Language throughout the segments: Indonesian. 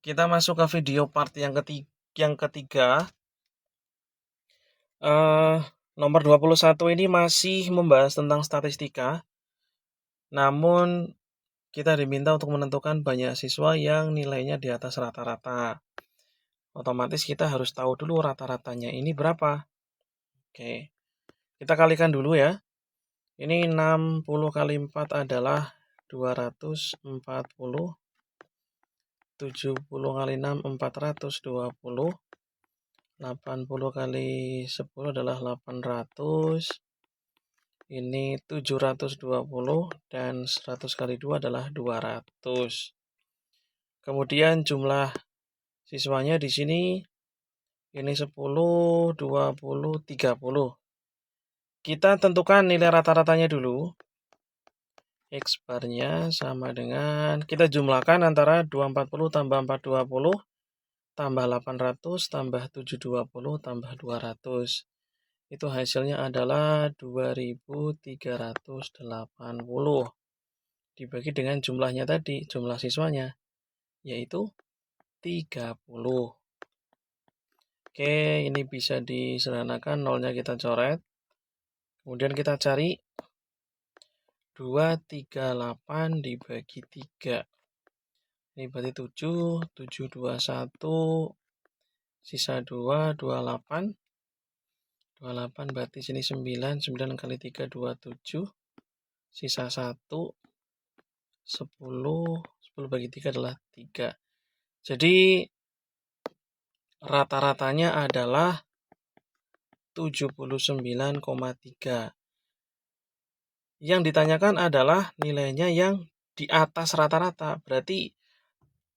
Kita masuk ke video part yang ketiga. Nomor 21 ini masih membahas tentang statistika. Namun kita diminta untuk menentukan banyak siswa yang nilainya di atas rata-rata. Otomatis kita harus tahu dulu rata-ratanya ini berapa. Oke. Kita kalikan dulu ya. Ini 60 kali 4 adalah 240. 70 kali 6 420. 80 kali 10 adalah 800. Ini 720 dan 100 kali 2 adalah 200. Kemudian jumlah siswanya di sini ini 10, 20, 30. Kita tentukan nilai rata-ratanya dulu. X barnya sama dengan kita jumlahkan antara 240 tambah 420 tambah 800 tambah 720 tambah 200. Itu hasilnya adalah 2380 dibagi dengan jumlahnya tadi, jumlah siswanya, yaitu 30. Oke, ini bisa disederhanakan, nolnya kita coret. Kemudian kita cari 238 dibagi 3. Ini berarti 7, 7, 21, sisa 2, 28. 28 berarti sini 9, 9 kali 3, 27. Sisa 1, 10, 10 bagi 3 adalah 3. Jadi rata-ratanya adalah 79,3. Yang ditanyakan adalah nilainya yang di atas rata-rata. Berarti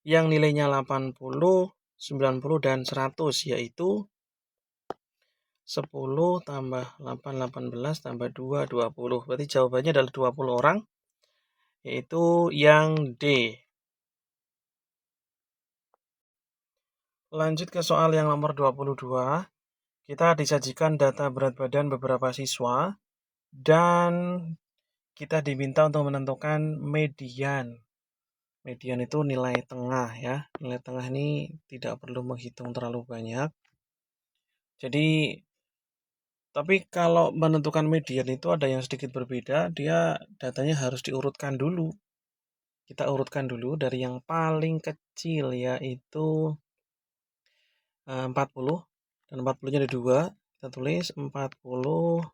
yang nilainya 80, 90, dan 100, yaitu 10 tambah 8, 18, tambah 2, 20. Berarti jawabannya adalah 20 orang, yaitu yang D. Lanjut ke soal yang nomor 22. Kita disajikan data berat badan beberapa siswa dan kita diminta untuk menentukan median. Median itu nilai tengah ya. Nilai tengah ini tidak perlu menghitung terlalu banyak. Jadi, tapi kalau menentukan median itu ada yang sedikit berbeda. Dia datanya harus diurutkan dulu. Kita urutkan dulu dari yang paling kecil yaitu 40. Dan 40-nya ada 2. Kita tulis 40,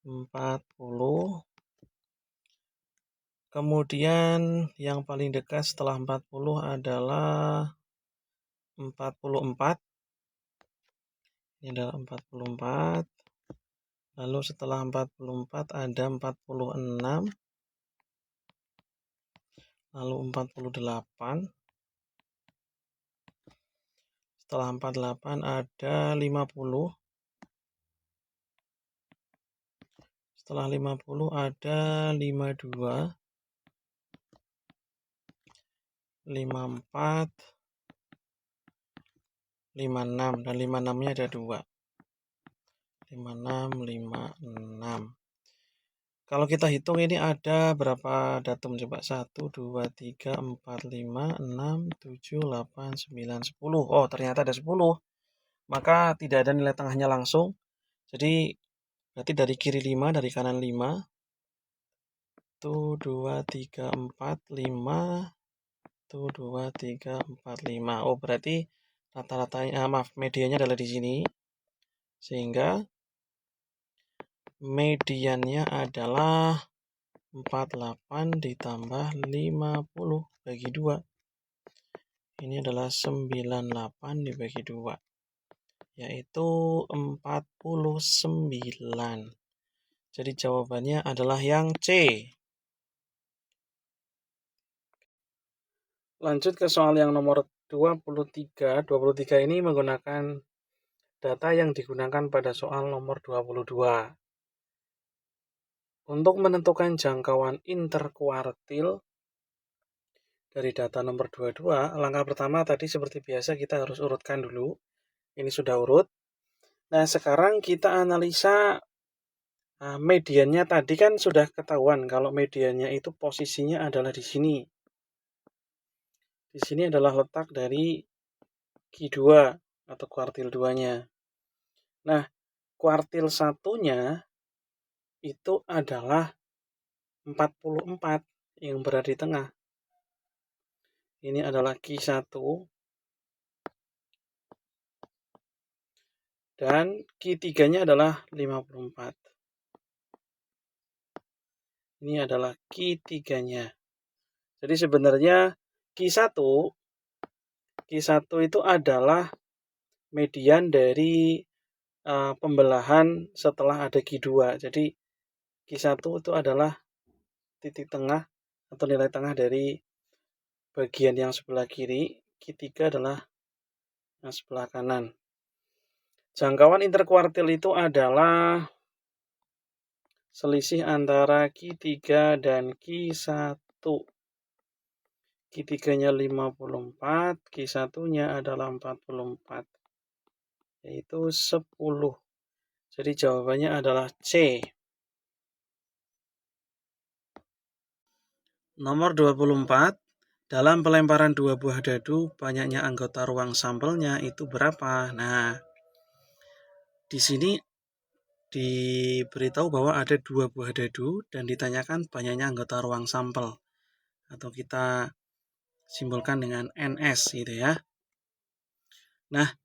40. Kemudian yang paling dekat setelah 40 adalah 44. Ini adalah 44. Lalu setelah 44 ada 46. Lalu 48. Setelah 48 ada 50. Setelah 50 ada 52. 54. 56. Dan 56-nya ada 2. 56, 56. Kalau kita hitung ini ada berapa datum coba? 1, 2, 3, 4, 5, 6, 7, 8, 9, 10. Oh, ternyata ada 10. Maka tidak ada nilai tengahnya langsung. Jadi berarti dari kiri 5, dari kanan 5. 1, 2, 3, 4, 5. 1, 2, 3, 4, 5. Oh, berarti rata-ratanya, medianya adalah di sini. Sehingga mediannya adalah 48 ditambah 50 bagi 2. Ini adalah 98 dibagi 2. Yaitu 49. Jadi jawabannya adalah yang C. Lanjut ke soal yang nomor 23. 23 ini menggunakan data yang digunakan pada soal nomor 22. Untuk menentukan jangkauan interkuartil dari data nomor 22, langkah pertama tadi seperti biasa kita harus urutkan dulu. Ini sudah urut. Nah, sekarang kita analisa mediannya tadi kan sudah ketahuan kalau mediannya itu posisinya adalah di sini. Di sini adalah letak dari Q2 atau kuartil 2-nya. Nah, kuartil 1-nya itu adalah 44 yang berada di tengah. Ini adalah Q1 dan Q3-nya adalah 54. Ini adalah Q3-nya. Jadi sebenarnya Q1 itu adalah median dari pembelahan setelah ada Q2. Jadi Q1 itu adalah titik tengah atau nilai tengah dari bagian yang sebelah kiri. Q3 adalah yang sebelah kanan. Jangkauan interkuartil itu adalah selisih antara Q3 dan Q1. Q3-nya 54, Q1-nya adalah 44, yaitu 10. Jadi jawabannya adalah C. Nomor 24, dalam pelemparan 2 buah dadu, banyaknya anggota ruang sampelnya itu berapa? Nah, di sini diberitahu bahwa ada 2 buah dadu dan ditanyakan banyaknya anggota ruang sampel, atau kita simbolkan dengan NS gitu ya. Nah,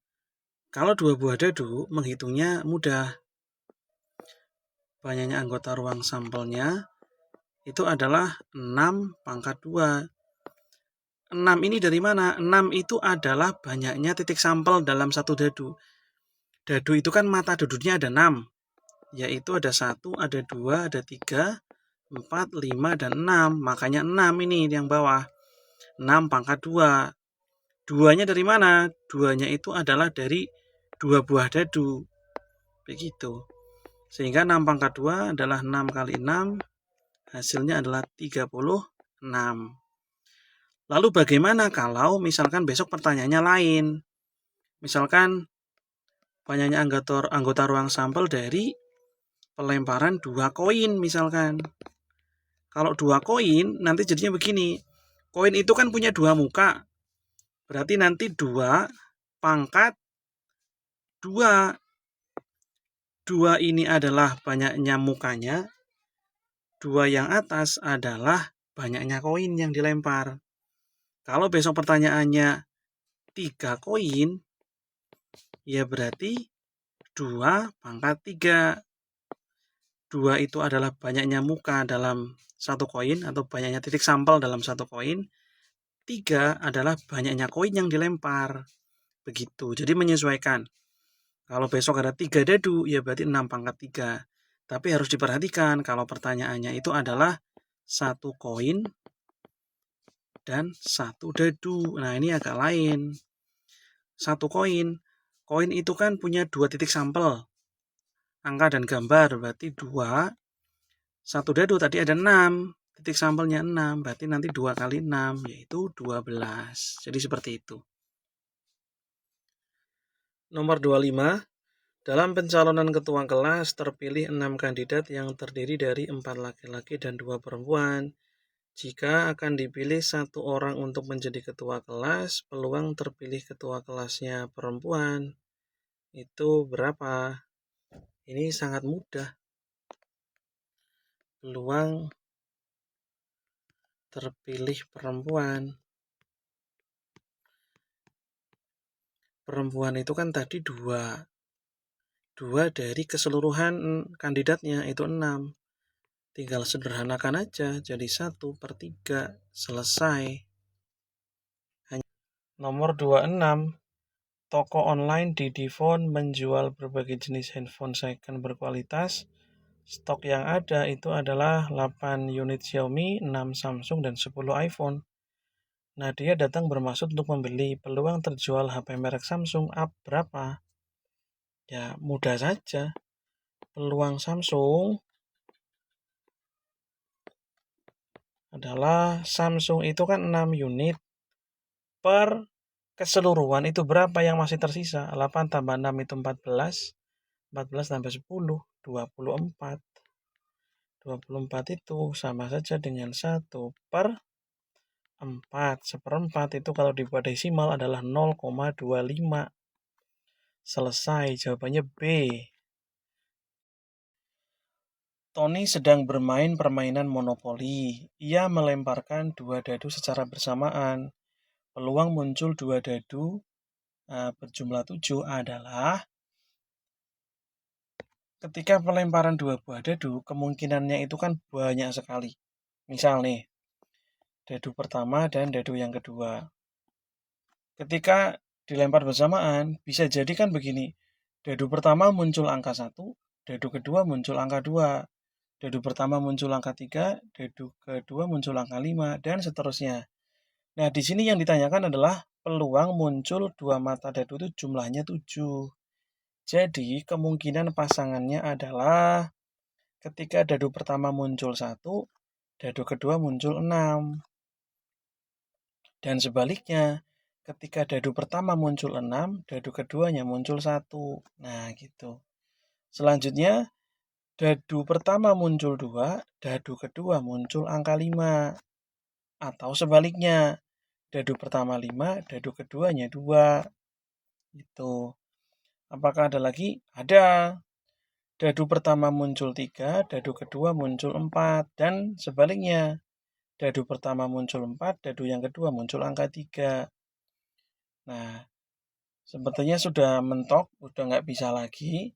kalau 2 buah dadu menghitungnya mudah. Banyaknya anggota ruang sampelnya itu adalah 6 pangkat 2. 6 ini dari mana? 6 itu adalah banyaknya titik sampel dalam satu dadu. Dadu itu kan mata duduknya ada 6, yaitu ada 1, ada 2, ada 3, 4, 5, dan 6. Makanya 6 ini yang bawah. 6 pangkat 2. 2-nya dari mana? 2-nya itu adalah dari 2 buah dadu. Begitu. Sehingga 6 pangkat 2 adalah 6 kali 6. Hasilnya adalah 36. Lalu bagaimana kalau misalkan besok pertanyaannya lain? Misalkan banyaknya anggota ruang sampel dari pelemparan 2 koin misalkan. Kalau 2 koin nanti jadinya begini. Koin itu kan punya 2 muka. Berarti nanti 2 pangkat 2. 2 ini adalah banyaknya mukanya. 2 yang atas adalah banyaknya koin yang dilempar. Kalau besok pertanyaannya 3 koin, ya berarti 2 pangkat 3. 2 itu adalah banyaknya muka dalam satu koin atau banyaknya titik sampel dalam satu koin. 3 adalah banyaknya koin yang dilempar. Begitu. Jadi menyesuaikan. Kalau besok ada 3 dadu, ya berarti 6 pangkat 3. Tapi harus diperhatikan kalau pertanyaannya itu adalah 1 koin dan 1 dadu. Nah, ini agak lain. 1 koin. Koin itu kan punya 2 titik sampel. Angka dan gambar berarti 2. 1 dadu tadi ada 6. Titik sampelnya 6. Berarti nanti 2 kali 6 yaitu 12. Jadi seperti itu. Nomor 25. Dalam pencalonan ketua kelas terpilih 6 kandidat yang terdiri dari 4 laki-laki dan 2 perempuan. Jika akan dipilih 1 orang untuk menjadi ketua kelas, peluang terpilih ketua kelasnya perempuan itu berapa? Ini sangat mudah. Peluang terpilih perempuan. Perempuan itu kan tadi 2. 2 dari keseluruhan kandidatnya itu 6. Tinggal sederhanakan aja jadi 1/3. Selesai. Nomor 26. Toko online di Divon menjual berbagai jenis handphone second berkualitas. Stok yang ada itu adalah 8 unit Xiaomi, 6 Samsung, dan 10 iPhone. Nadia datang bermaksud untuk membeli. Peluang terjual HP merek Samsung up berapa? Ya, mudah saja. Peluang Samsung adalah Samsung itu kan 6 unit per keseluruhan itu berapa yang masih tersisa? 8 tambah 6 itu 14. 14 tambah 10, 24. 24 itu sama saja dengan 1/4. 4. Seperempat itu kalau dibuat desimal adalah 0,25. Selesai, jawabannya B. Tony sedang bermain permainan monopoli. Ia melemparkan 2 dadu secara bersamaan. Peluang muncul 2 dadu berjumlah 7 adalah ketika pelemparan 2 buah dadu, kemungkinannya itu kan banyak sekali. Misal nih, dadu pertama dan dadu yang kedua. Ketika dilempar bersamaan, bisa jadi kan begini. Dadu pertama muncul angka 1, dadu kedua muncul angka 2. Dadu pertama muncul angka 3, dadu kedua muncul angka 5, dan seterusnya. Nah, di sini yang ditanyakan adalah peluang muncul 2 mata dadu itu jumlahnya 7. Jadi, kemungkinan pasangannya adalah ketika dadu pertama muncul 1, dadu kedua muncul 6. Dan sebaliknya, ketika dadu pertama muncul 6, dadu keduanya muncul 1. Nah, gitu. Selanjutnya, dadu pertama muncul 2, dadu kedua muncul angka 5. Atau sebaliknya, dadu pertama 5, dadu keduanya 2. Gitu. Apakah ada lagi? Ada. Dadu pertama muncul 3, dadu kedua muncul 4. Dan sebaliknya, dadu pertama muncul 4, dadu yang kedua muncul angka 3. Nah, sepertinya sudah mentok, udah nggak bisa lagi.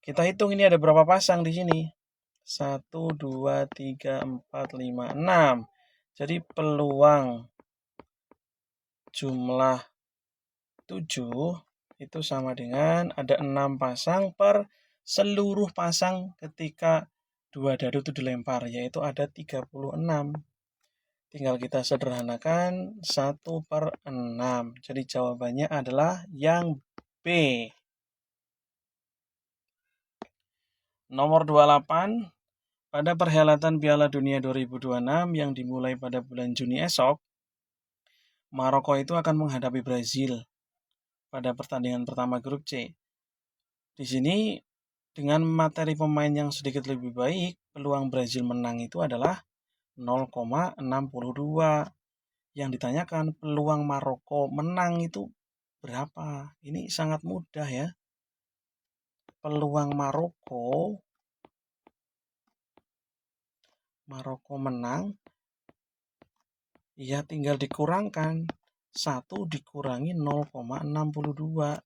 Kita hitung ini ada berapa pasang di sini. 1, 2, 3, 4, 5, 6. Jadi peluang jumlah 7 itu sama dengan ada 6 pasang per seluruh pasang ketika 2 dadu itu dilempar, yaitu ada 36. Tinggal kita sederhanakan 1/6. Jadi jawabannya adalah yang B. Nomor 28. Pada perhelatan Piala Dunia 2026 yang dimulai pada bulan Juni esok, Maroko itu akan menghadapi Brazil pada pertandingan pertama grup C. Di sini dengan materi pemain yang sedikit lebih baik, peluang Brazil menang itu adalah 0,62. Yang ditanyakan peluang Maroko menang itu berapa? Ini sangat mudah ya. Peluang Maroko menang, ya tinggal dikurangkan. 1 dikurangi 0,62,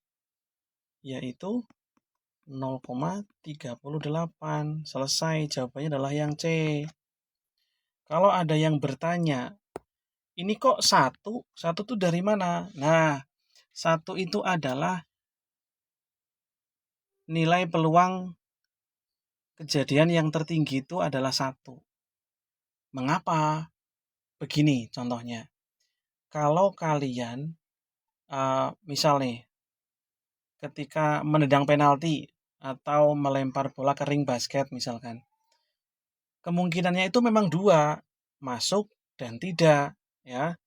yaitu 0,38. Selesai, jawabannya adalah yang C. Kalau ada yang bertanya, ini kok 1? 1 itu dari mana? Nah, 1 itu adalah nilai peluang kejadian yang tertinggi itu adalah 1. Mengapa? Begini contohnya. Kalau kalian, misal nih, ketika menendang penalti atau melempar bola ke ring basket misalkan, kemungkinannya itu memang 2, masuk dan tidak, ya.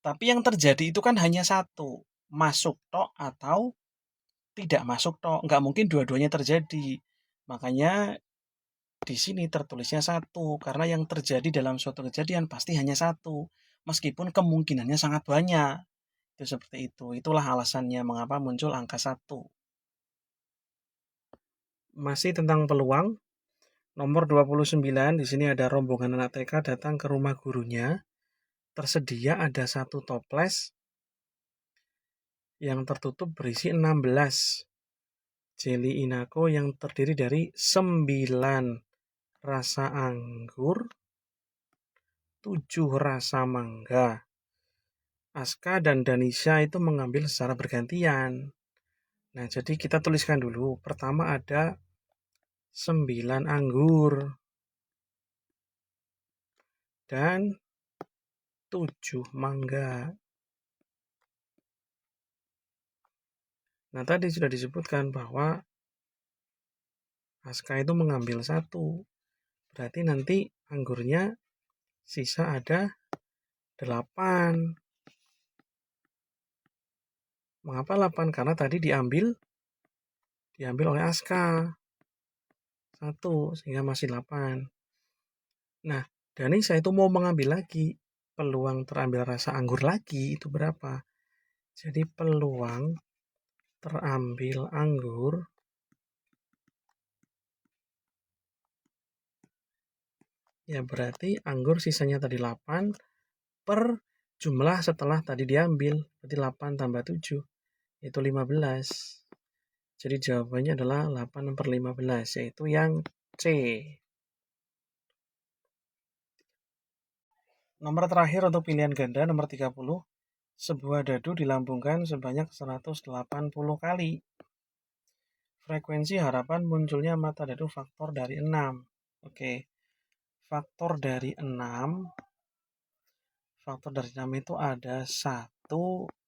Tapi yang terjadi itu kan hanya 1, masuk tok atau tidak masuk tok, nggak mungkin dua-duanya terjadi. Makanya di sini tertulisnya 1, karena yang terjadi dalam suatu kejadian pasti hanya 1, meskipun kemungkinannya sangat banyak. Itu seperti itu. Itulah alasannya mengapa muncul angka 1. Masih tentang peluang. Nomor 29, di sini ada rombongan anak TK datang ke rumah gurunya. Tersedia ada 1 toples yang tertutup berisi 16 jeli Inako yang terdiri dari 9 rasa anggur, 7 rasa mangga. Aska dan Danisha itu mengambil secara bergantian. Nah, jadi kita tuliskan dulu. Pertama ada 9 anggur dan 7 mangga. Nah, tadi sudah disebutkan bahwa Aska itu mengambil 1. Berarti nanti anggurnya sisa ada 8. Mengapa 8? Karena tadi diambil oleh Aska 1, sehingga masih 8. Nah, Danisa itu mau mengambil lagi. peluang terambil rasa anggur lagi itu berapa? Jadi peluang terambil anggur ya berarti anggur sisanya tadi 8 per jumlah setelah tadi diambil. Berarti 8 tambah 7 itu 15. Jadi jawabannya adalah 8 per 15 yaitu yang C. Nomor terakhir untuk pilihan ganda nomor 30. Sebuah dadu dilambungkan sebanyak 180 kali. Frekuensi harapan munculnya mata dadu faktor dari 6. Oke. Faktor dari 6. Faktor dari 6 itu ada 1,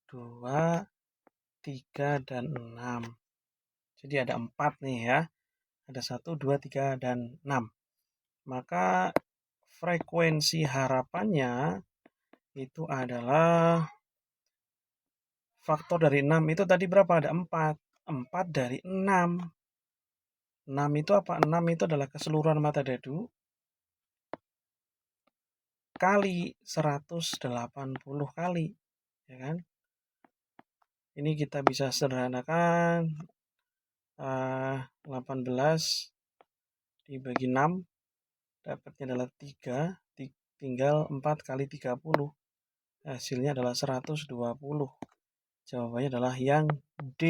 2, 3, dan 6. Jadi ada 4 nih ya. Ada 1, 2, 3, dan 6. Maka frekuensi harapannya itu adalah faktor dari 6 itu tadi berapa? Ada 4. 4 dari 6. 6 itu apa? 6 itu adalah keseluruhan mata dadu kali 180 kali. Ya kan? Ini kita bisa sederhanakan 18 dibagi 6 dapatnya adalah 3, tinggal 4 kali 30. Hasilnya adalah 120. Jawabannya adalah yang D.